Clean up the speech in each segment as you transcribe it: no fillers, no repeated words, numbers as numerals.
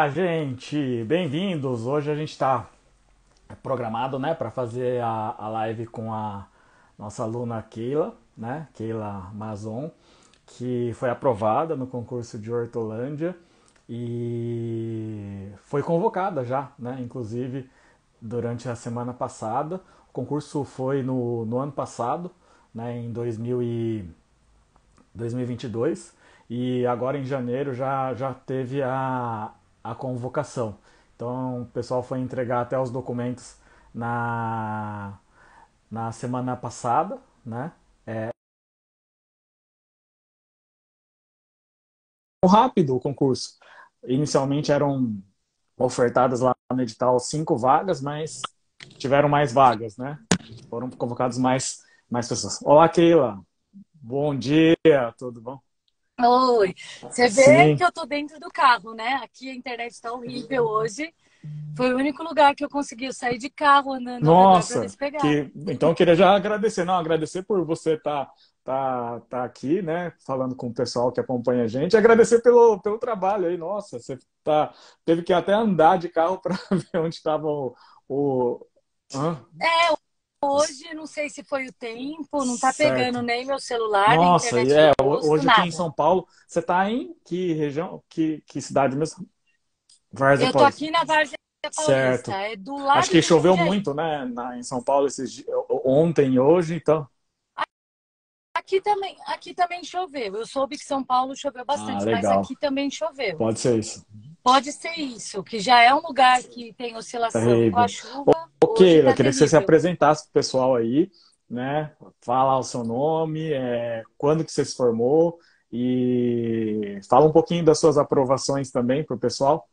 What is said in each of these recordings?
Gente, bem-vindos! Hoje a gente está programado, né, para fazer a live com a nossa aluna Keila, né, Keila Mazon, que foi aprovada no concurso de Hortolândia e foi convocada já, né, inclusive durante a semana passada. O concurso foi no ano passado, né, em 2022, e agora em janeiro já teve a convocação. Então o pessoal foi entregar até os documentos na, na semana passada, né? Rápido o concurso. Inicialmente eram ofertadas lá no edital 5 vagas, mas tiveram mais vagas, né? Foram convocados mais pessoas. Olá, Keila. Bom dia, tudo bom? Oi, você vê Sim. que eu tô dentro do carro, né? Aqui a internet tá horrível hoje. Foi o único lugar que eu consegui sair de carro andando ao redor para ver Nossa, se pegava. então eu queria já agradecer, não, agradecer por você tá aqui, né, falando com o pessoal que acompanha a gente, e agradecer pelo trabalho aí, nossa, você teve que até andar de carro para ver onde estava o... Hã? Hoje, não sei se foi o tempo, não tá pegando Certo. nem meu celular, nem Nossa, e internet do posto, hoje aqui em nada. São Paulo, você tá em que região, que cidade mesmo? Várzea Eu tô Paulista. aqui na Várzea Paulista, Certo. é do Acho lado que de choveu Jundiaí. muito, né, em São Paulo ontem e hoje, então... Aqui também choveu. Eu soube que São Paulo choveu Ah, bastante, mas legal. aqui também choveu. Pode ser isso. Pode ser isso, que já é um lugar que tem oscilação com a Terrível. chuva, Ok, hoje eu tá queria que você se terrível. apresentasse pro pessoal aí, né? Fala o seu nome, quando que você se formou e fala um pouquinho das suas aprovações também pro pessoal.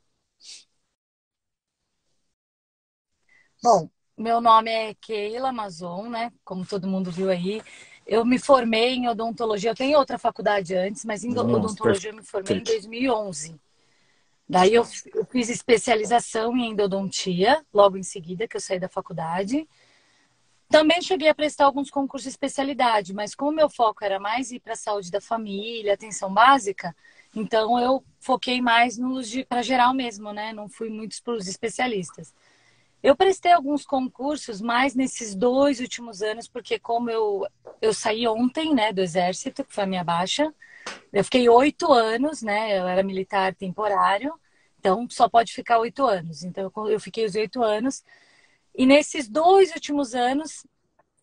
Bom, meu nome é Keila Mazon, né? Como todo mundo viu aí. Eu me formei em odontologia. Eu tenho outra faculdade antes, mas em 2011, odontologia eu me formei em perfeito. 2011. Daí eu fiz especialização em endodontia, logo em seguida que eu saí da faculdade. Também cheguei a prestar alguns concursos de especialidade, mas como meu foco era mais ir para a saúde da família, atenção básica, então eu foquei mais nos para geral mesmo, né? Não fui muitos para os especialistas. Eu prestei alguns concursos mais nesses 2 últimos anos, porque como eu saí ontem, né, do Exército, que foi a minha baixa, eu fiquei 8 anos, né, eu era militar temporário, então só pode ficar 8 anos. Então eu fiquei os 8 anos, e nesses 2 últimos anos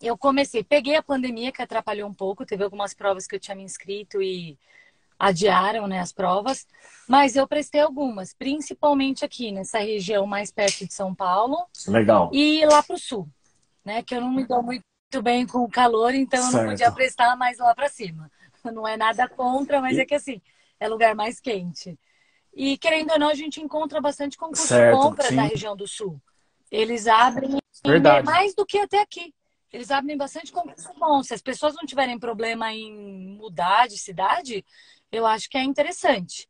eu comecei, peguei a pandemia que atrapalhou um pouco, teve algumas provas que eu tinha me inscrito e adiaram, né, as provas, mas eu prestei algumas, principalmente aqui nessa região mais perto de São Paulo Legal. e lá para o sul, né? Que eu não me dou muito bem com o calor, então eu não podia Certo. prestar mais lá para cima. Não é nada contra, mas é E, que assim, é lugar mais quente. E querendo ou não, a gente encontra bastante concurso bom certo, para da sim, região do sul. Eles abrem verdade. mais do que até aqui. Eles abrem bastante concurso bom. Se as pessoas não tiverem problema em mudar de cidade, eu acho que é interessante.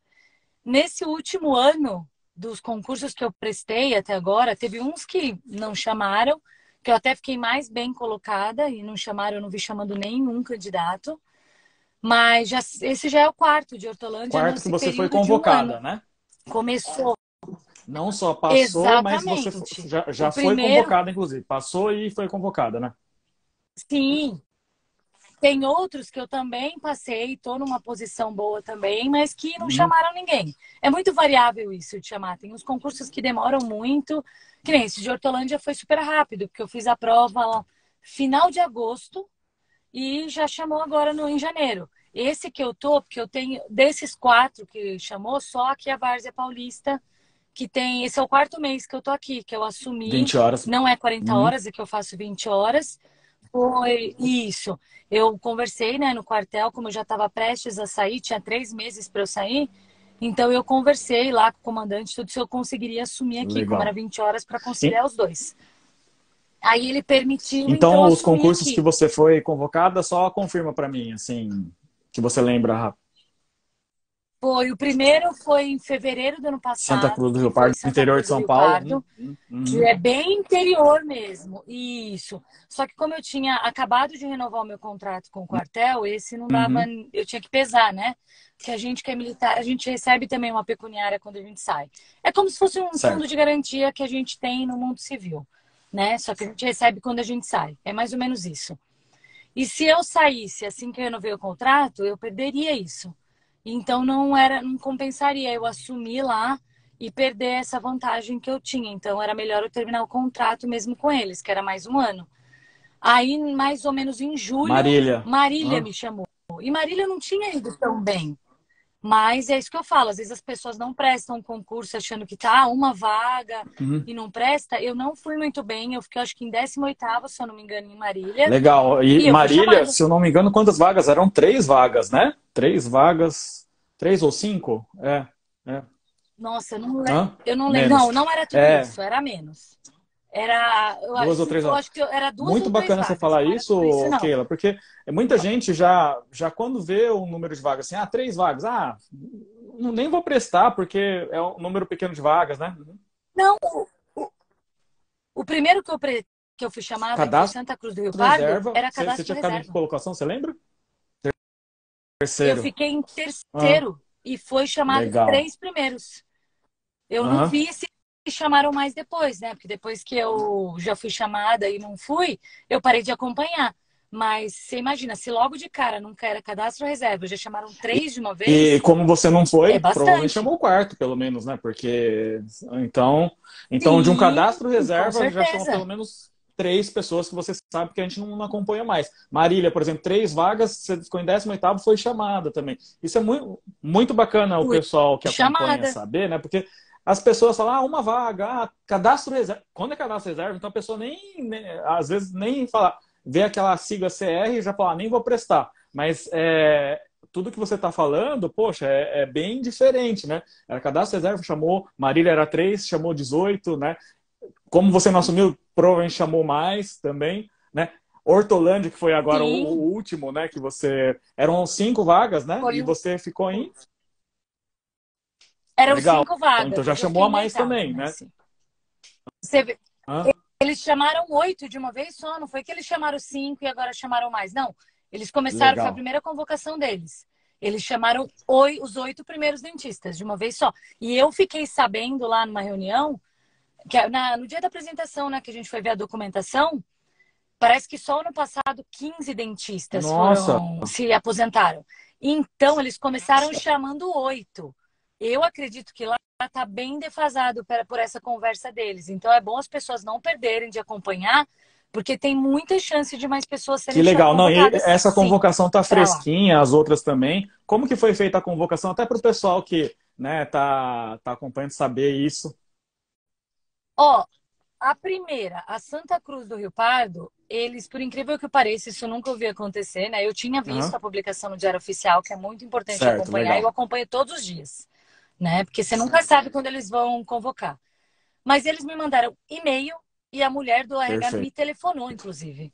Nesse último ano, dos concursos que eu prestei até agora, teve uns que não chamaram, que eu até fiquei mais bem colocada e não chamaram, eu não vi chamando nenhum candidato. Mas esse já é o quarto de Hortolândia Quarto que nesse você foi período de um ano. convocada, né? Começou Não só passou, mas você exatamente. já O foi primeiro, convocada, inclusive. Passou e foi convocada, né? sim. Tem outros que eu também passei, estou numa posição boa também, mas que não Uhum. chamaram ninguém. É muito variável isso de chamar. Tem uns concursos que demoram muito, que nem esse de Hortolândia foi super rápido, porque eu fiz a prova final de agosto e já chamou agora no, em janeiro. Esse que eu tô, porque eu tenho, desses quatro que chamou, só aqui a Várzea Paulista, que tem, esse é o quarto mês que eu tô aqui, que eu assumi, 20 horas. não é 40 Uhum. horas, é que eu faço 20 horas, foi isso. Eu conversei, né, no quartel, como eu já estava prestes a sair, tinha 3 meses para eu sair. Então eu conversei lá com o comandante tudo se eu conseguiria assumir aqui, como era Legal. 20 horas para E- conciliar os dois. Aí ele permitiu, então eu Então, os assumi concursos que aqui. você foi convocada, só confirma para mim, assim, que você lembra rápido. Foi, o primeiro foi em fevereiro do ano Santa passado, Cruz do que Rio foi Pardo, Santa interior Cruz de do São Rio Paulo. Pardo, que é bem interior mesmo. Isso. Só que como eu tinha acabado de renovar o meu contrato com o quartel, esse não dava, Uhum. eu tinha que pesar, né? Porque a gente que é militar, a gente recebe também uma pecuniária quando a gente sai. É como se fosse um fundo Certo. de garantia que a gente tem no mundo civil, né? Só que a gente recebe quando a gente sai. É mais ou menos isso. E se eu saísse assim que eu renovei o contrato, eu perderia isso. Então não compensaria eu assumir lá e perder essa vantagem que eu tinha. Então era melhor eu terminar o contrato mesmo com eles, que era mais um ano. Aí, mais ou menos em julho, Marília. Marília Hã? me chamou. E Marília não tinha ido tão bem. Mas é isso que eu falo, às vezes as pessoas não prestam um concurso achando que tá uma vaga Uhum. e não presta. Eu não fui muito bem, eu fiquei acho que em 18º, se eu não me engano, em Marília, Legal. E e eu fui Marília, chamada. se eu não me engano, quantas vagas? Eram três vagas, né? Três vagas. Três ou cinco? É. Nossa, Hã? eu não lembro. Não, Menos. não era tudo É, isso, era menos. Era, duas ou três eu vagas. acho que era duas Muito ou três bacana você vagas, falar não era tudo isso, isso, não. Keila, porque muita gente já quando vê o número de vagas, assim, três vagas, nem vou prestar, porque é um número pequeno de vagas, né? Não, o primeiro que eu fui chamada, que foi Cadastro Santa Cruz do Rio Pardo, reserva. era Você cadastro tinha ficado em que reserva. colocação, você lembra? Eu Terceiro. fiquei em Ah, terceiro e foi chamado os legal. três primeiros. Eu não Aham. vi se chamaram mais depois, né? Porque depois que eu já fui chamada e não fui, eu parei de acompanhar. Mas você imagina, se logo de cara nunca era cadastro reserva, já chamaram três de uma E vez, como você não é foi, provavelmente bastante. chamou o quarto, pelo menos, né? Porque então de um Sim, cadastro com reserva já chamou certeza. pelo menos três pessoas que você sabe que a gente não acompanha mais. Marília, por exemplo, três vagas, você ficou em 18º, foi chamada também. Isso é muito, muito bacana o Fui pessoal que acompanha chamada. saber, né? Porque as pessoas falam, uma vaga, cadastro reserva. Quando é cadastro reserva, então a pessoa às vezes nem fala, vê aquela sigla CR e já fala, nem vou prestar. Mas tudo que você está falando, poxa, é bem diferente, né? Era cadastro reserva, chamou, Marília era 3, chamou 18, né? Como você não assumiu, provavelmente chamou mais também, né? Hortolândia, que foi agora Sim, o último, né? Que você. Eram 5 vagas, né? foi E você ficou em. eram Legal. 5 vagas, Então já mas eu chamou fiquei a em mais oitavo também, né? nesse. Você vê, Hã? eles chamaram 8 de uma vez só, não foi que eles chamaram 5 e agora chamaram mais. Não, eles começaram, foi a Legal. primeira convocação deles. Eles chamaram os 8 primeiros dentistas de uma vez só. E eu fiquei sabendo lá numa reunião, no dia da apresentação, né, que a gente foi ver a documentação, parece que só no passado 15 dentistas Nossa, se aposentaram. Então, eles começaram chamando 8. Eu acredito que lá está bem defasado por essa conversa deles. Então, é bom as pessoas não perderem de acompanhar, porque tem muita chance de mais pessoas que serem legal. Não, e convocadas, essa sim, convocação tá para lá. fresquinha, as outras também. Como que foi feita a convocação? Até para o pessoal que, né, tá acompanhando saber isso. Ó, a primeira, a Santa Cruz do Rio Pardo, eles, por incrível que pareça, isso eu nunca ouvi acontecer, né? Eu tinha visto Aham. a publicação no Diário Oficial, que é muito importante Certo, acompanhar, e eu legal. acompanho todos os dias, né? Porque você nunca sabe quando eles vão convocar. Mas eles me mandaram e-mail e a mulher do RH me Perfeito. telefonou, inclusive,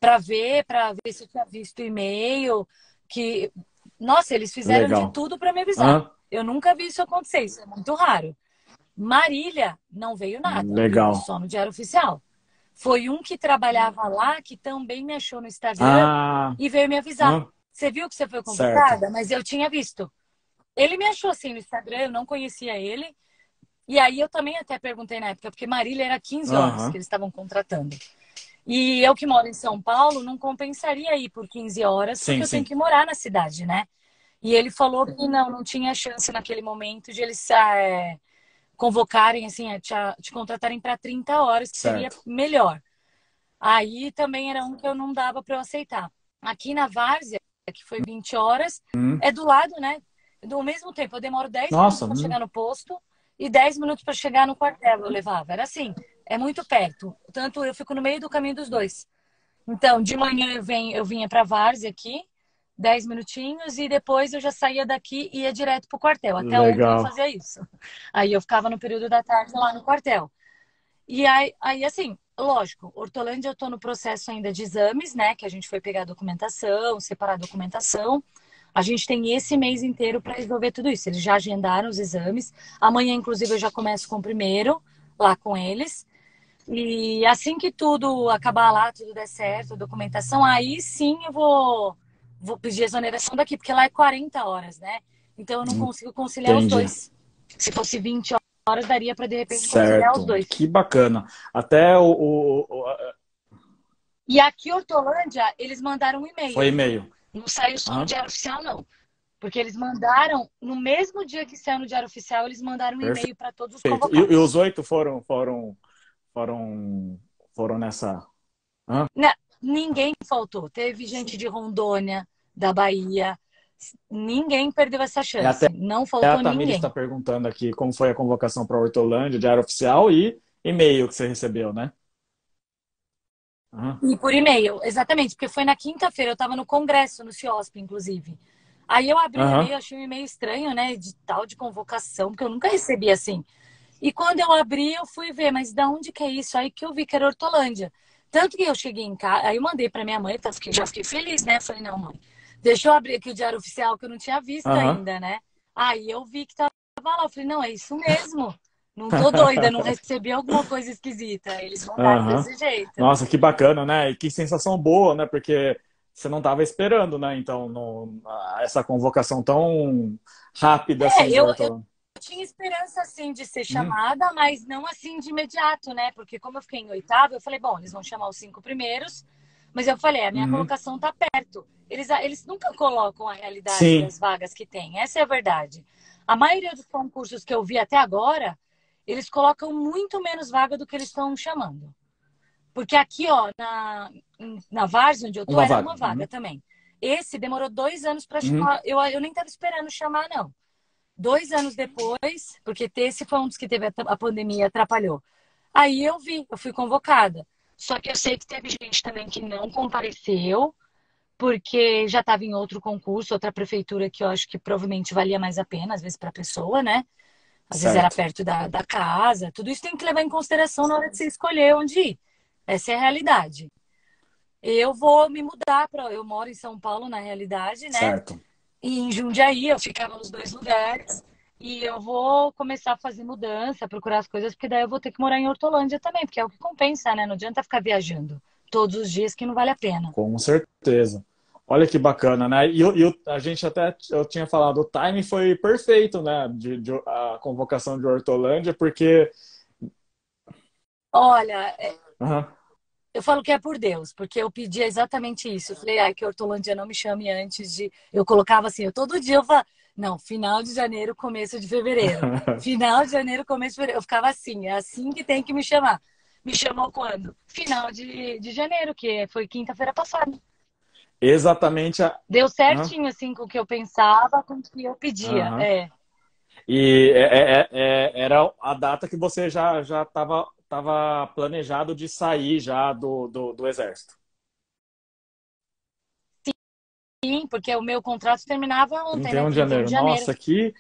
para ver se eu tinha visto o e-mail, que nossa, eles fizeram de Legal. tudo para me avisar. Aham. Eu nunca vi isso acontecer, isso é muito raro. Marília não veio nada, veio Legal. só no Diário Oficial. Foi um que trabalhava lá que também me achou no Instagram Ah, e veio me avisar. hã? Você viu que você foi Certo. convocada? Mas eu tinha visto. Ele me achou assim no Instagram, eu não conhecia ele. E aí eu também até perguntei na época, porque Marília era 15 horas que Aham. eles estavam contratando. E eu que moro em São Paulo, não compensaria ir por 15 horas, porque Sim, eu tenho sim. que morar na cidade, né? E ele falou que não tinha chance naquele momento de eles convocarem, assim, te contratarem para 30 horas, que seria Certo. melhor. Aí também era um que eu não dava para eu aceitar. Aqui na Várzea, que foi 20 horas, Hum. é do lado, né? Do mesmo tempo, eu demoro 10 minutos Nossa, para chegar no posto e 10 minutos para chegar no quartel, eu levava. Era assim, é muito perto. Tanto eu fico no meio do caminho dos dois. Então, de manhã eu vinha para Várzea aqui, 10 minutinhos, e depois eu já saía daqui e ia direto para o quartel. Até ontem eu legal. fazia isso. Aí eu ficava no período da tarde lá no quartel. E aí assim, lógico, Hortolândia eu estou no processo ainda de exames, né? Que a gente foi pegar a documentação, separar a documentação. A gente tem esse mês inteiro para resolver tudo isso. Eles já agendaram os exames. Amanhã, inclusive, eu já começo com o primeiro, lá com eles. E assim que tudo acabar lá, tudo der certo, a documentação, aí sim eu vou pedir exoneração daqui, porque lá é 40 horas, né? Então eu não consigo conciliar os Entendi. dois. Se fosse 20 horas, daria para de repente conciliar os Certo. dois. Que bacana. Até E aqui, Hortolândia, eles mandaram um foi e-mail. e-mail. Não saiu só no Aham. Diário Oficial, não. Porque eles mandaram, no mesmo dia que saiu no Diário Oficial, eles mandaram um e-mail para todos os Perfeito. E os convocados. 8 foram, foram nessa. Hã? Né? Ninguém faltou. Teve gente de Rondônia, da Bahia. Ninguém perdeu essa É até chance. Não a faltou Tamires está ninguém. perguntando aqui como foi a convocação para a Hortolândia, diário oficial e e-mail que você recebeu, né? Aham. E por e-mail, exatamente, porque foi na quinta-feira, eu estava no congresso, no CIOSP, inclusive. Aí eu abri o Aham. e-mail, achei um e-mail estranho, né, de tal de convocação, porque eu nunca recebi assim. E quando eu abri, eu fui ver, mas da onde que é isso? Aí que eu vi que era Hortolândia. Tanto que eu cheguei em casa, aí eu mandei para minha mãe, tá, já fiquei feliz, né? Falei, não, mãe, deixa eu abrir aqui o Diário Oficial, que eu não tinha visto Aham. ainda, né? Aí eu vi que tava lá, eu falei, não, é isso mesmo. Não tô doida, não recebi alguma coisa esquisita. Eles mandaram Aham. desse jeito. Nossa, que bacana, né? E que sensação boa, né? Porque você não estava esperando, né? Então, essa convocação tão rápida É, assim de Hortolândia. eu tinha esperança, assim, de ser Uhum. chamada, mas não assim de imediato, né? Porque como eu fiquei em oitavo, eu falei, bom, eles vão chamar os 5 primeiros, mas eu falei, a minha Uhum. colocação tá perto. Eles nunca colocam a realidade Sim, das vagas que tem, essa é a verdade. A maioria dos concursos que eu vi até agora, eles colocam muito menos vaga do que eles estão chamando. Porque aqui, ó, na Várzea, onde eu tô, uma era vaga. uma vaga Uhum. também. Esse demorou 2 anos para Uhum. chamar. Eu nem estava esperando chamar, não. 2 anos depois, porque esse foi um dos que teve a pandemia, atrapalhou. Aí eu fui convocada. Só que eu sei que teve gente também que não compareceu, porque já estava em outro concurso, outra prefeitura que eu acho que provavelmente valia mais a pena, às vezes para a pessoa, né? Às vezes era Certo. perto da casa. Tudo isso tem que levar em consideração na hora de você escolher onde ir. Essa é a realidade. Eu vou me mudar para. Eu moro em São Paulo, na realidade, né? Certo. E em Jundiaí, eu ficava nos dois lugares. E eu vou começar a fazer mudança, procurar as coisas, porque daí eu vou ter que morar em Hortolândia também, porque é o que compensa, né? Não adianta ficar viajando todos os dias que não vale a pena. Com certeza. Olha que bacana, né? A gente até, eu tinha falado, o timing foi perfeito, né? A convocação de Hortolândia, porque. Olha, Aham. eu falo que é por Deus, porque eu pedi exatamente isso. Eu falei, ai, que Hortolândia não me chame antes de. Eu colocava assim, eu todo dia eu falava, não, final de janeiro, começo de fevereiro. Final de janeiro, começo de fevereiro. Eu ficava assim, é assim que tem que me chamar. Me chamou quando? Final de janeiro, que foi quinta-feira passada. Exatamente a. Deu Aham. certinho, assim, com o que eu pensava, com o que eu pedia. Aham. É. E era a data que você já tava planejado de sair já do exército. Sim, porque o meu contrato terminava ontem, né? 31 de 31 janeiro. de janeiro. Nossa, aqui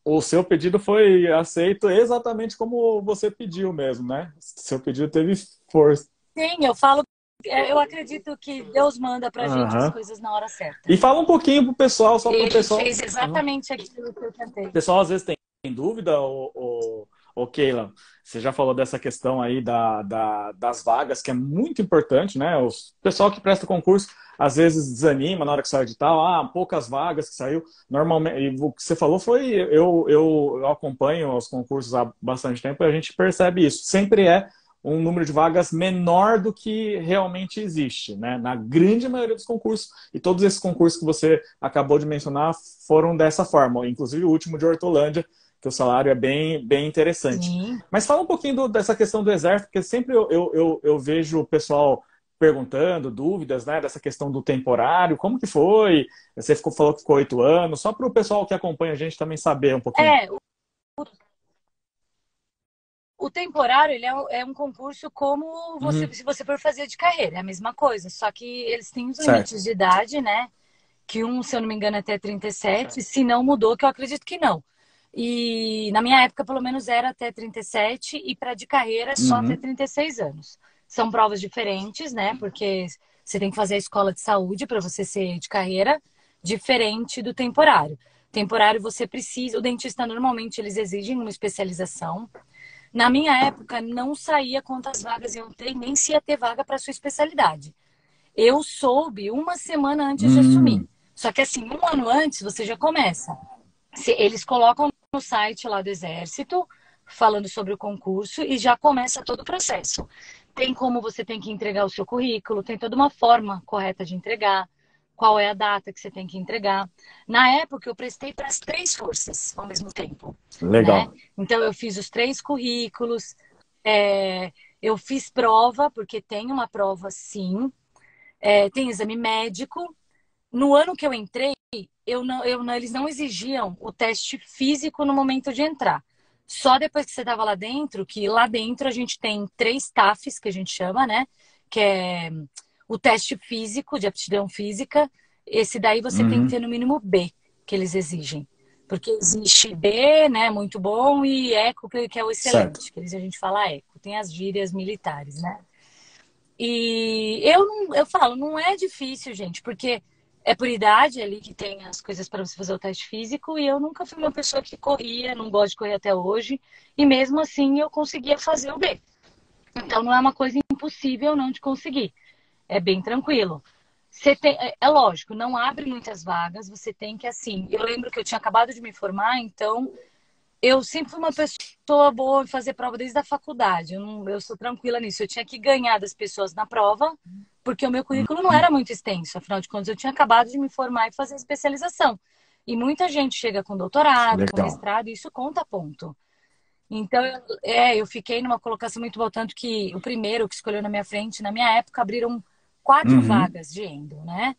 o seu pedido foi aceito exatamente como você pediu mesmo, né? Seu pedido teve força. Sim, eu falo, eu acredito que Deus manda pra gente as Aham. coisas na hora certa. E fala um pouquinho pro pessoal, só pro Ele pessoal. fez Aham. exatamente aquilo que eu O tentei. pessoal às vezes tem dúvida, ô Keila, você já falou dessa questão aí das vagas, que é muito importante, né? O pessoal que presta concurso às vezes desanima na hora que sai o edital, poucas vagas que saiu. Normalmente, e o que você falou foi, eu acompanho os concursos há bastante tempo e a gente percebe isso. Sempre é um número de vagas menor do que realmente existe, né? Na grande maioria dos concursos. E todos esses concursos que você acabou de mencionar foram dessa forma, inclusive o último de Hortolândia, que o salário é bem interessante. Sim. Mas fala um pouquinho dessa questão do exército, porque sempre eu vejo o pessoal perguntando, dúvidas, né, dessa questão do temporário, como que foi? Você falou que ficou 8 anos, só para o pessoal que acompanha a gente também saber um pouquinho. É, o temporário, ele é um concurso como você, Uhum. se você for fazer de carreira, é a mesma coisa, só que eles têm os Certo. limites de idade, né? Que se eu não me engano, é até 37, se não mudou, que eu acredito que não. E na minha época, pelo menos, era até 37 e para de carreira só até Uhum. 36 anos. São provas diferentes, né? Porque você tem que fazer a escola de saúde para você ser de carreira diferente do temporário. Temporário você precisa, o dentista normalmente eles exigem uma especialização. Na minha época não saía quantas vagas iam ter, nem se ia ter vaga para sua especialidade. Eu soube uma semana antes de assumir. Só que assim, um ano antes você já começa. Eles colocam no site lá do Exército, falando sobre o concurso, e já começa todo o processo. Tem como você tem que entregar o seu currículo, tem toda uma forma correta de entregar, qual é a data que você tem que entregar. Na época, eu prestei para as 3 forças ao mesmo tempo. Legal. Né? Então, eu fiz os 3 currículos, eu fiz prova, porque tem uma prova, sim, tem exame médico. No ano que eu entrei, eles não exigiam o teste físico no momento de entrar. Só depois que você estava lá dentro, que lá dentro a gente tem 3 TAFs, que a gente chama, né? Que é o teste físico, de aptidão física. Esse daí você tem que ter no mínimo B, que eles exigem. Porque existe B, né? Muito bom, e ECO, que é o excelente. Certo. Que a gente fala ECO. Tem as gírias militares, né? E eu falo, não é difícil, gente, porque é por idade ali que tem as coisas para você fazer o teste físico, e eu nunca fui uma pessoa que corria, não gosto de correr até hoje, e mesmo assim eu conseguia fazer o B. Então não é uma coisa impossível não de conseguir. É bem tranquilo. Você tem, é lógico, não abre muitas vagas, você tem que assim. Eu lembro que eu tinha acabado de me formar, então eu sempre fui uma pessoa boa em fazer prova desde a faculdade. Eu sou tranquila nisso. Eu tinha que ganhar das pessoas na prova, porque o meu currículo não era muito extenso. Afinal de contas, eu tinha acabado de me formar e fazer especialização. E muita gente chega com doutorado, com Legal. mestrado, e isso conta ponto. Então, eu fiquei numa colocação muito boa, tanto que o primeiro que escolheu na minha frente, na minha época, abriram 4 vagas de endo, né?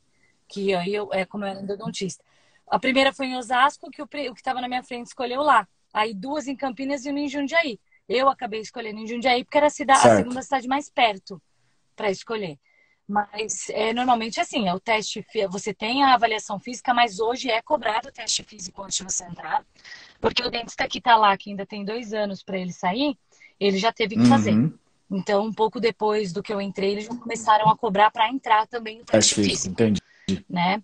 Que aí como eu era endodontista. A primeira foi em Osasco, que o que estava na minha frente escolheu lá. Aí 2 em Campinas e 1 em Jundiaí. Eu acabei escolhendo em Jundiaí porque era a segunda Certo. cidade mais perto para escolher. Mas normalmente assim, é o teste, você tem a avaliação física, mas hoje é cobrado o teste físico antes de você entrar, porque o dentista que está lá, que ainda tem 2 anos para ele sair, ele já teve que fazer. Então, um pouco depois do que eu entrei, eles já começaram a cobrar para entrar também o Teste teste físico, físico, entendi. né?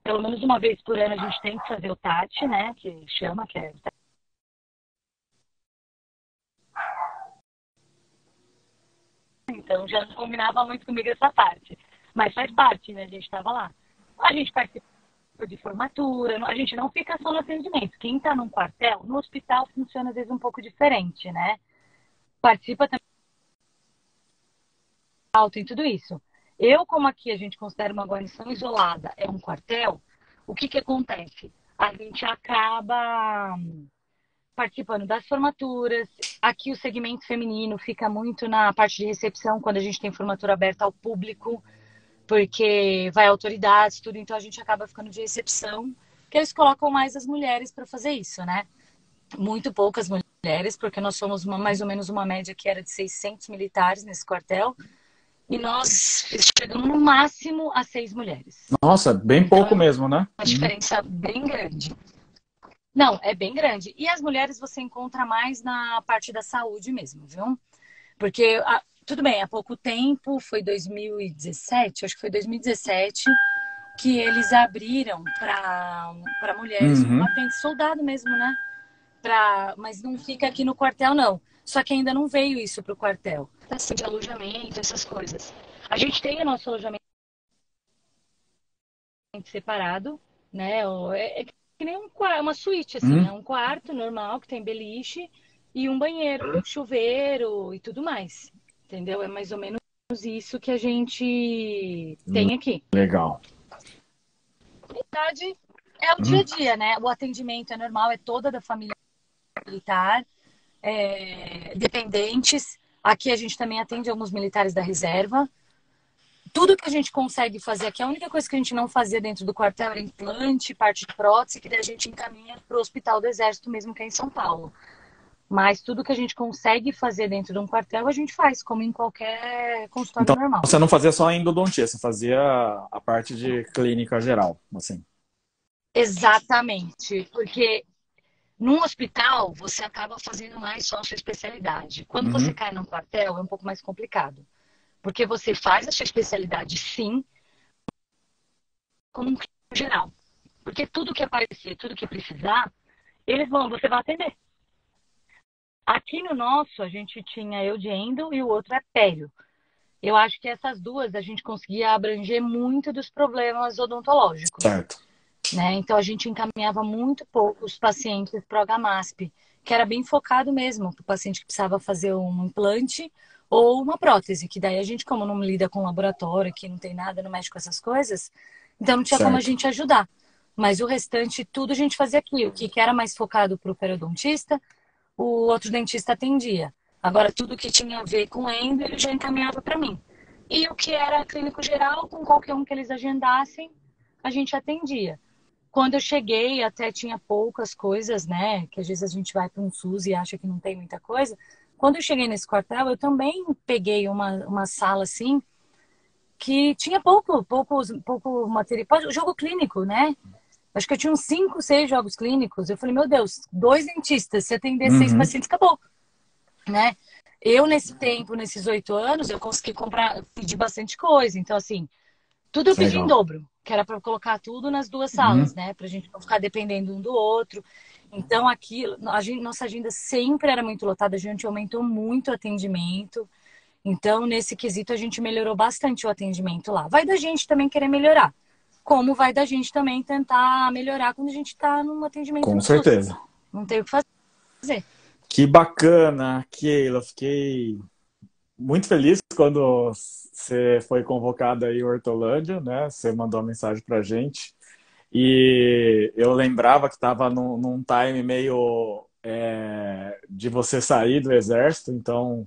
Pelo menos uma vez por ano a gente tem que fazer o TAT, né? Que chama, que é. Então já não combinava muito comigo essa parte. Mas faz parte, né? A gente estava lá. A gente participa de formatura, a gente não fica só no atendimento. Quem está num quartel, no hospital funciona às vezes um pouco diferente, né? Participa também, tem tudo isso. Eu, como aqui a gente considera uma guarnição isolada, é um quartel, o que acontece? A gente acaba participando das formaturas. Aqui o segmento feminino fica muito na parte de recepção, quando a gente tem formatura aberta ao público, porque vai autoridades, tudo, então a gente acaba ficando de recepção, que eles colocam mais as mulheres para fazer isso, né? Muito poucas mulheres, porque nós somos mais ou menos uma média que era de 600 militares nesse quartel, e nós chegamos no máximo a 6 mulheres. Nossa, bem Então pouco é mesmo, né? uma diferença bem grande. Não, é bem grande. E as mulheres você encontra mais na parte da saúde mesmo, viu? Porque, tudo bem, há pouco tempo, foi 2017, acho que foi 2017, que eles abriram para mulheres como aprendiz soldado mesmo, né? Mas não fica aqui no quartel, não. Só que ainda não veio isso para o quartel. Assim, de alojamento, essas coisas. A gente tem o nosso alojamento separado, né? É que nem uma suíte, assim. É um quarto normal, que tem beliche, e um banheiro, chuveiro e tudo mais. Entendeu? É mais ou menos isso que a gente tem aqui. Legal. Na verdade, é o dia a dia, né? O atendimento é normal, é toda da família militar, dependentes. Aqui a gente também atende alguns militares da reserva. Tudo que a gente consegue fazer aqui, a única coisa que a gente não fazia dentro do quartel era implante, parte de prótese, que daí a gente encaminha para o Hospital do Exército mesmo, que é em São Paulo. Mas tudo que a gente consegue fazer dentro de um quartel, a gente faz, como em qualquer consultório Então, normal. você não fazia só endodontia, você fazia a parte de clínica geral, assim. Exatamente, porque num hospital você acaba fazendo mais só a sua especialidade. Quando você Uhum, cai num quartel é um pouco mais complicado, porque você faz a sua especialidade sim, como um clínico geral. Porque tudo que aparecer, tudo que precisar, você vai atender. Aqui no nosso, a gente tinha eu de endo e o outro é pério. Eu acho que essas duas a gente conseguia abranger muito dos problemas odontológicos, certo, né? Então a gente encaminhava muito pouco os pacientes para o HMASP, que era bem focado mesmo para o paciente que precisava fazer um implante ou uma prótese, que daí a gente, como não lida com laboratório, que não tem nada, não mexe com essas coisas, então não tinha como a certo. gente ajudar. Mas o restante, tudo a gente fazia aqui. O que era mais focado para o periodontista, o outro dentista atendia. Agora, tudo que tinha a ver com endo, ele já encaminhava para mim. E o que era clínico geral, com qualquer um que eles agendassem, a gente atendia. Quando eu cheguei, até tinha poucas coisas, né? Que às vezes a gente vai para um SUS e acha que não tem muita coisa. Quando eu cheguei nesse quartel, eu também peguei uma sala assim, que tinha pouco material. Jogo clínico, né? Acho que eu tinha uns 5, 6 jogos clínicos. Eu falei, meu Deus, 2 dentistas, se atender 6 Uhum, pacientes, acabou, né? Eu, nesse tempo, nesses 8 anos, eu consegui comprar, pedir bastante coisa. Então, assim, tudo eu pedi em legal. dobro, que era para colocar tudo nas duas salas, Uhum, né? Pra gente não ficar dependendo um do outro. Então, aqui, nossa agenda sempre era muito lotada, a gente aumentou muito o atendimento. Então, nesse quesito, a gente melhorou bastante o atendimento lá. Vai da gente também querer melhorar. Como vai da gente também tentar melhorar quando a gente está num atendimento com no SUS. certeza. Não tem o que fazer. Que bacana, Keila. Fiquei muito feliz quando você foi convocada aí em Hortolândia, né? Você mandou uma mensagem pra gente. E eu lembrava que estava num time meio de você sair do exército, então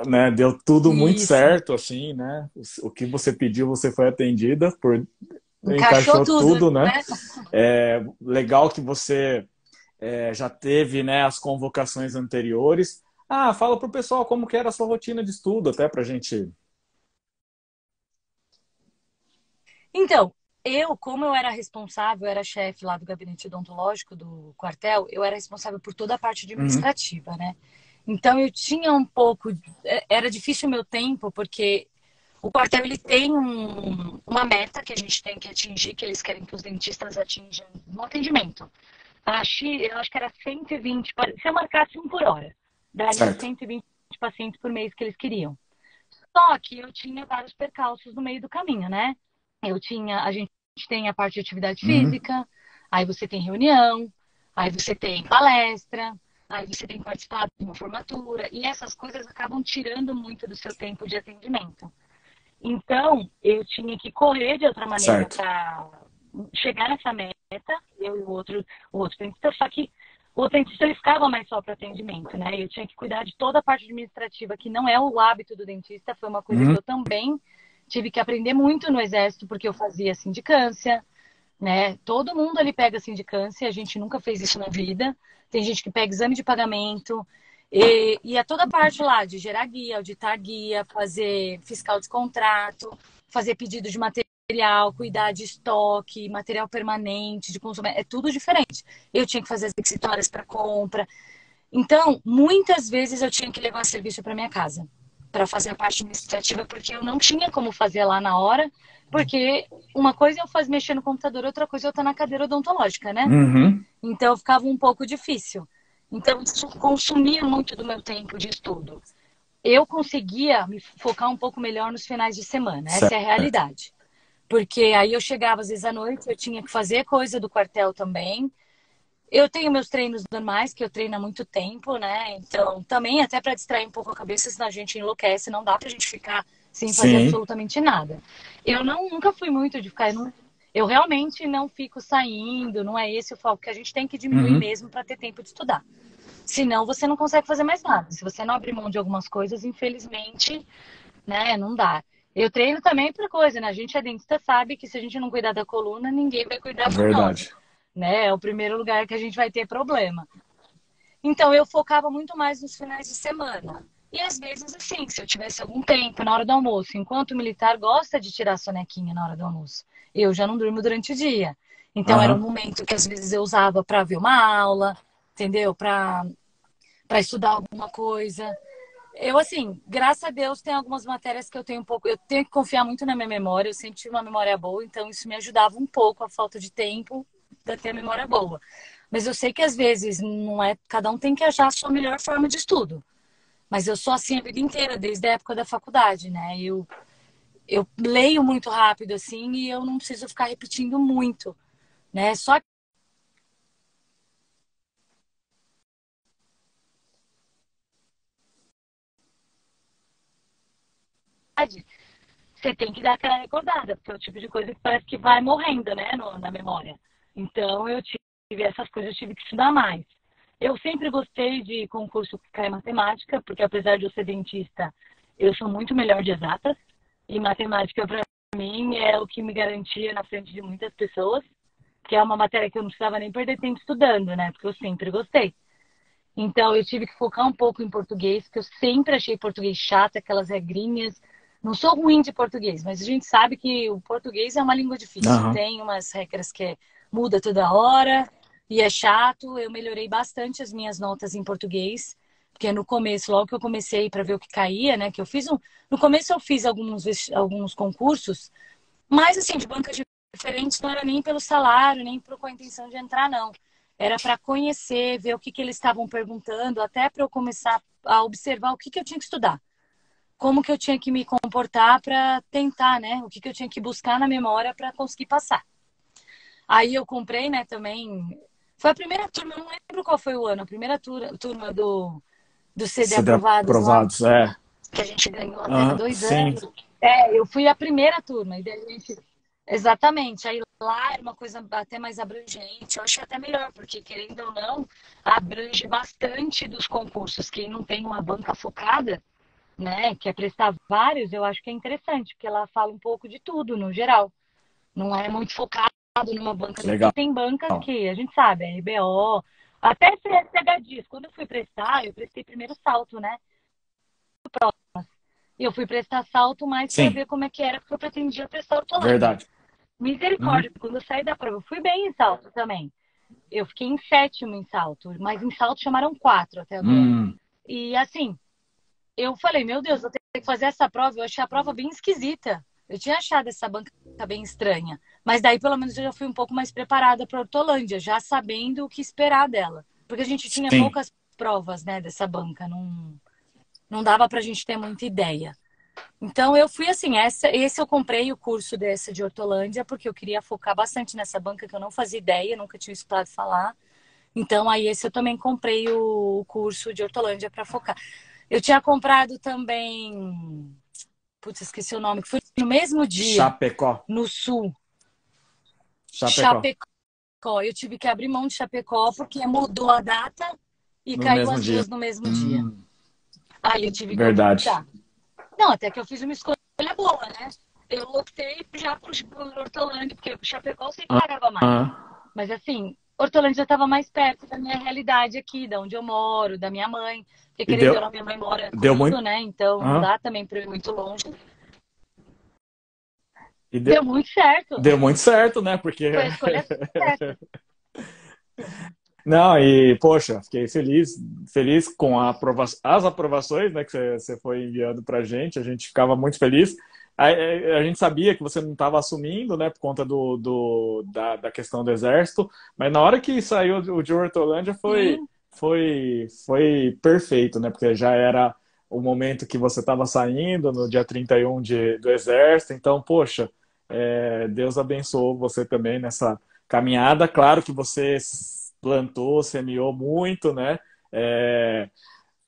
né, deu tudo muito Isso. certo, assim, né? O que você pediu, você foi atendida, Encaixou encaixou tudo, tudo, né? né? Legal que você já teve, né, as convocações anteriores. Ah, fala pro pessoal como que era a sua rotina de estudo, até pra gente. Então, como eu era responsável, eu era chefe lá do gabinete odontológico do quartel, eu era responsável por toda a parte Uhum, administrativa, né? Então eu tinha um pouco, era difícil o meu tempo, porque o quartel ele tem uma meta que a gente tem que atingir, que eles querem que os dentistas atinjam no atendimento. Eu acho que era 120, se eu marcasse um por hora, daria certo. 120 pacientes por mês que eles queriam. Só que eu tinha vários percalços no meio do caminho, né? A gente tem a parte de atividade Uhum, física, aí você tem reunião, aí você tem palestra, aí você tem que participar de uma formatura, e essas coisas acabam tirando muito do seu tempo de atendimento. Então, eu tinha que correr de outra maneira certo. para chegar nessa meta, eu e o outro dentista, só que o outro dentista ele ficava mais só para atendimento, né? Eu tinha que cuidar de toda a parte administrativa, que não é o hábito do dentista, foi uma coisa que Uhum, eu também tive que aprender muito no exército, porque eu fazia sindicância, né? Todo mundo ali pega sindicância, a gente nunca fez isso na vida. Tem gente que pega exame de pagamento, e é toda a parte lá de gerar guia, auditar guia, fazer fiscal de contrato, fazer pedido de material, cuidar de estoque, material permanente, de consumo, é tudo diferente. Eu tinha que fazer as requisitórias para compra. Então, muitas vezes eu tinha que levar serviço para minha casa, para fazer a parte administrativa, porque eu não tinha como fazer lá na hora, porque uma coisa é eu fazer mexer no computador, outra coisa é eu estar na cadeira odontológica, né? uhum, Então ficava um pouco difícil. Então isso consumia muito do meu tempo de estudo. Eu conseguia me focar um pouco melhor nos finais de semana, essa é a certo. realidade. Porque aí eu chegava às vezes à noite, eu tinha que fazer coisa do quartel também. Eu tenho meus treinos normais, que eu treino há muito tempo, né? Então, também até para distrair um pouco a cabeça, senão a gente enlouquece, não dá pra gente ficar sem fazer Sim. absolutamente nada. Eu nunca fui muito de ficar. Eu realmente não fico saindo, não é esse o foco, que a gente tem que diminuir Uhum. mesmo para ter tempo de estudar. Senão você não consegue fazer mais nada. Se você não abrir mão de algumas coisas, infelizmente, né, não dá. Eu treino também para coisa, né? A gente é dentista, sabe que se a gente não cuidar da coluna, ninguém vai cuidar da nossa, Verdade. né? É o primeiro lugar que a gente vai ter problema. Então, eu focava muito mais nos finais de semana. E às vezes, assim, se eu tivesse algum tempo na hora do almoço, enquanto o militar gosta de tirar sonequinha na hora do almoço, eu já não durmo durante o dia. Então, era um Aham. momento que às vezes eu usava para ver uma aula, entendeu? Para estudar alguma coisa. Eu, assim, graças a Deus, tem algumas matérias que eu tenho um pouco. Eu tenho que confiar muito na minha memória, eu sempre tive uma memória boa, então isso me ajudava um pouco, a falta de tempo, da ter a memória boa. Mas eu sei que às vezes não é. Cada um tem que achar a sua melhor forma de estudo. Mas eu sou assim a vida inteira, desde a época da faculdade, né? Eu leio muito rápido, assim, e eu não preciso ficar repetindo muito, né? Só que você tem que dar aquela recordada, porque é o tipo de coisa que parece que vai morrendo, né, na memória. Então, eu tive essas coisas, eu tive que estudar mais. Eu sempre gostei de concurso que cai matemática, porque apesar de eu ser dentista, eu sou muito melhor de exatas. E matemática, para mim, é o que me garantia na frente de muitas pessoas, que é uma matéria que eu não precisava nem perder tempo estudando, né, porque eu sempre gostei. Então, eu tive que focar um pouco em português, porque eu sempre achei português chato, aquelas regrinhas. Não sou ruim de português, mas a gente sabe que o português é uma língua difícil. Aham. Tem umas regras muda toda hora e é chato. Eu melhorei bastante as minhas notas em português, porque no começo, logo que eu comecei para ver o que caía, né, que eu fiz no começo eu fiz alguns concursos, mas assim, de bancas diferentes, não era nem pelo salário, nem com a intenção de entrar, não. Era para conhecer, ver o que eles estavam perguntando, até para eu começar a observar o que eu tinha que estudar. Como que eu tinha que me comportar para tentar, né? O que eu tinha que buscar na memória para conseguir passar. Aí eu comprei, né, também. Foi a primeira turma, eu não lembro qual foi o ano, a primeira turma do CD CD Aprovados lá, aprovados, é. que a gente ganhou até Aham, 2 anos. sim. É, eu fui a primeira turma, e daí a gente. Exatamente, aí lá era uma coisa até mais abrangente, eu achei até melhor, porque querendo ou não, abrange bastante dos concursos. Quem não tem uma banca focada, né, quer prestar vários, eu acho que é interessante, porque ela fala um pouco de tudo, no geral. Não é muito focado numa banca, porque Legal. tem bancas que a gente sabe, é RBO, até CSHDIS. Quando eu fui prestar, eu prestei primeiro salto, né? E eu fui prestar salto mais para Sim, ver como é que era, porque eu pretendia prestar hortolândia. verdade. Uhum. Misericórdia, quando eu saí da prova, eu fui bem em salto também. Eu fiquei em sétimo em salto, mas em salto chamaram quatro até agora. Hum. E assim, eu falei, meu Deus, eu tenho que fazer essa prova. Eu achei a prova bem esquisita. Eu tinha achado essa banca bem estranha. Mas daí, pelo menos, eu já fui um pouco mais preparada para a Hortolândia, já sabendo o que esperar dela. Porque a gente tinha Sim. poucas provas, né, dessa banca. Não dava para a gente ter muita ideia. Então, eu fui assim, esse eu comprei o curso dessa de Hortolândia, porque eu queria focar bastante nessa banca que eu não fazia ideia, nunca tinha escutado falar. Então, aí esse eu também comprei o curso de Hortolândia para focar. Eu tinha comprado também. Putz, esqueci o nome, que foi no mesmo dia, Chapecó. no sul, Chapecó. Chapecó. Eu tive que abrir mão de Chapecó porque mudou a data e No caiu mesmo as dia. duas no mesmo dia. Aí eu tive que Verdade. optar. Não, até que eu fiz uma escolha boa, né? Eu optei já por Hortolândia, porque Chapecó eu sei que pagava mais. Ah, Mas assim, Hortolândia já estava mais perto da minha realidade aqui, da onde eu moro, da minha mãe. Porque e querendo ou deu, não, minha mãe mora deu comigo, muito. né? Então não Ah, dá também para ir muito longe. e Deu muito certo. deu muito certo, né? Porque. Foi a escolha certa. Não, e, poxa, fiquei feliz com as aprovações, né, que você foi enviando pra gente, a gente ficava muito feliz. A gente sabia que você não estava assumindo, né, por conta da questão do exército, mas na hora que saiu o de Hortolândia Sim. foi perfeito, né, porque já era o momento que você estava saindo, no dia 31 do exército, então, poxa, Deus abençoou você também nessa caminhada. Claro que você plantou, semeou muito, né? É,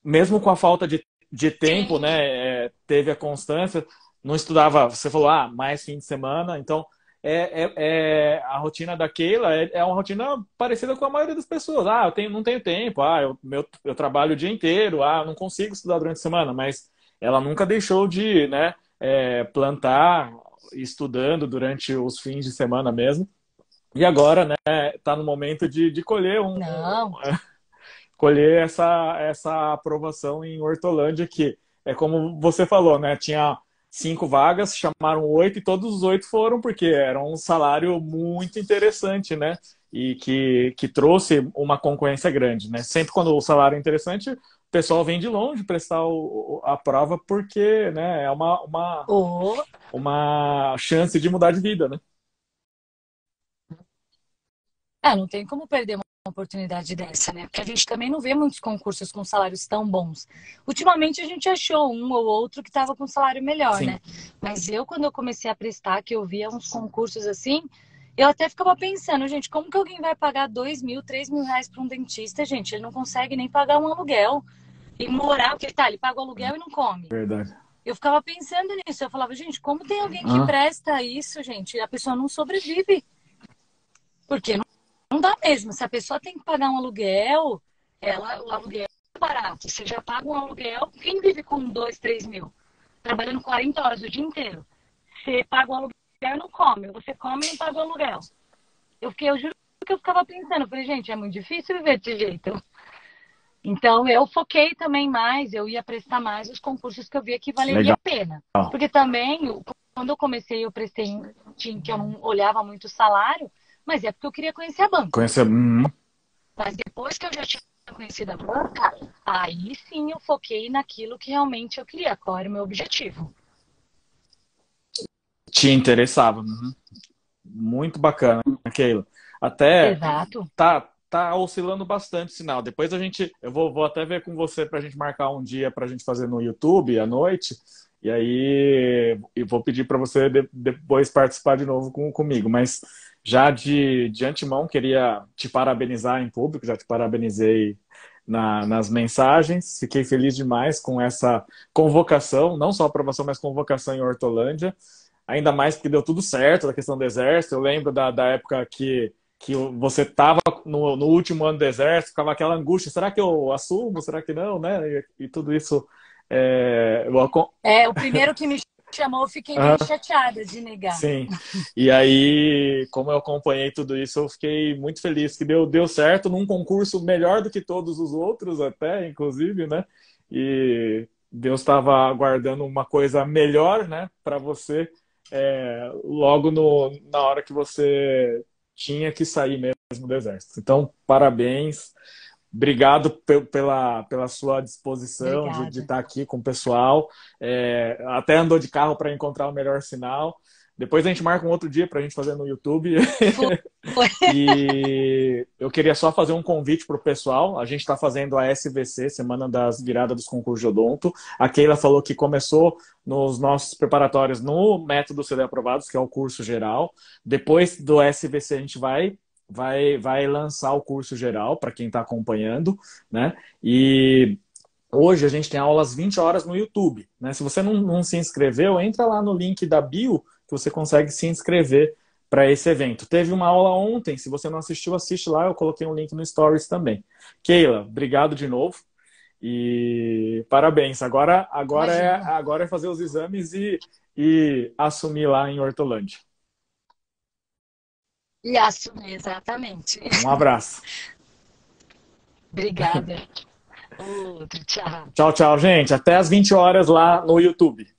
mesmo com a falta de tempo, Sim. né? Teve a constância, não estudava, você falou, mais fim de semana, então a rotina da Keila é uma rotina parecida com a maioria das pessoas. Não tenho tempo, eu trabalho o dia inteiro, eu não consigo estudar durante a semana, mas ela nunca deixou de, né, plantar, estudando durante os fins de semana mesmo. E agora, né, tá no momento de colher Não. escolher essa aprovação em Hortolândia, que é como você falou, né? Tinha 5 vagas, chamaram 8 e todos os 8 foram, porque era um salário muito interessante, né? E que trouxe uma concorrência grande, né? Sempre quando o salário é interessante, o pessoal vem de longe prestar a prova, porque, né, é Ou uma chance de mudar de vida, né? não tem como perder uma oportunidade dessa, né? Porque a gente também não vê muitos concursos com salários tão bons. Ultimamente a gente achou um ou outro que estava com salário melhor, Sim. né? Mas quando eu comecei a prestar, que eu via uns concursos assim, eu até ficava pensando, gente, como que alguém vai pagar 2.000, 3.000 reais para um dentista, gente? Ele não consegue nem pagar um aluguel. E morar, porque ele paga o aluguel e não come. Verdade. Eu ficava pensando nisso, eu falava, gente, como tem alguém que Ah, presta isso, gente? A pessoa não sobrevive. Porque não dá mesmo. Se a pessoa tem que pagar um aluguel, o aluguel é barato. Você já paga um aluguel. Quem vive com 2, 3 mil? Trabalhando 40 horas o dia inteiro. Você paga o aluguel e não come. Você come e não paga o aluguel. Eu juro que eu ficava pensando. Eu falei, gente, é muito difícil viver desse jeito. Então, eu foquei também mais, eu ia prestar mais os concursos que eu via que valeria legal. a pena. Porque também, quando eu comecei, eu prestei, que eu não olhava muito o salário, mas é porque eu queria conhecer a banca. Conhecer. Mas depois que eu já tinha conhecido a banca, aí sim eu foquei naquilo que realmente eu queria, qual era o meu objetivo. Te interessava. Muito bacana, Keila. Até Exato. tá oscilando bastante o sinal. Depois eu vou até ver com você para a gente marcar um dia para a gente fazer no YouTube à noite. E aí eu vou pedir para você depois participar de novo comigo. Mas já de antemão queria te parabenizar em público, já te parabenizei nas mensagens. Fiquei feliz demais com essa convocação, não só aprovação, mas convocação em Hortolândia. Ainda mais porque deu tudo certo da questão do exército. Eu lembro da época que você estava no último ano do exército, ficava aquela angústia, será que eu assumo, será que não, né? E tudo isso... O primeiro que me chamou, eu fiquei meio Ah, chateada de negar. sim. E aí, como eu acompanhei tudo isso, eu fiquei muito feliz que deu certo num concurso melhor do que todos os outros, até, inclusive, né? E Deus estava aguardando uma coisa melhor, né, para você, logo na hora que você tinha que sair mesmo do exército. Então, parabéns. Obrigado pela sua disposição de Obrigada. estar aqui com o pessoal. Até andou de carro para encontrar o melhor sinal. Depois a gente marca um outro dia para a gente fazer no YouTube. Foi. E eu queria só fazer um convite para o pessoal. A gente está fazendo a SVC, Semana das Viradas dos Concursos de Odonto. A Keila falou que começou nos nossos preparatórios no Método CD Aprovados, que é o curso geral. Depois do SVC a gente vai lançar o curso geral para quem está acompanhando, né? E hoje a gente tem aulas 20 horas no YouTube, né? Se você não se inscreveu, entra lá no link da bio que você consegue se inscrever para esse evento. Teve uma aula ontem, se você não assistiu, assiste lá, eu coloquei um link no Stories também. Keila, obrigado de novo e parabéns. Agora é fazer os exames e assumir lá em Hortolândia. E assumir, exatamente. Um abraço. Obrigada. Outro, tchau. Tchau, tchau, gente. Até às 20 horas lá no YouTube.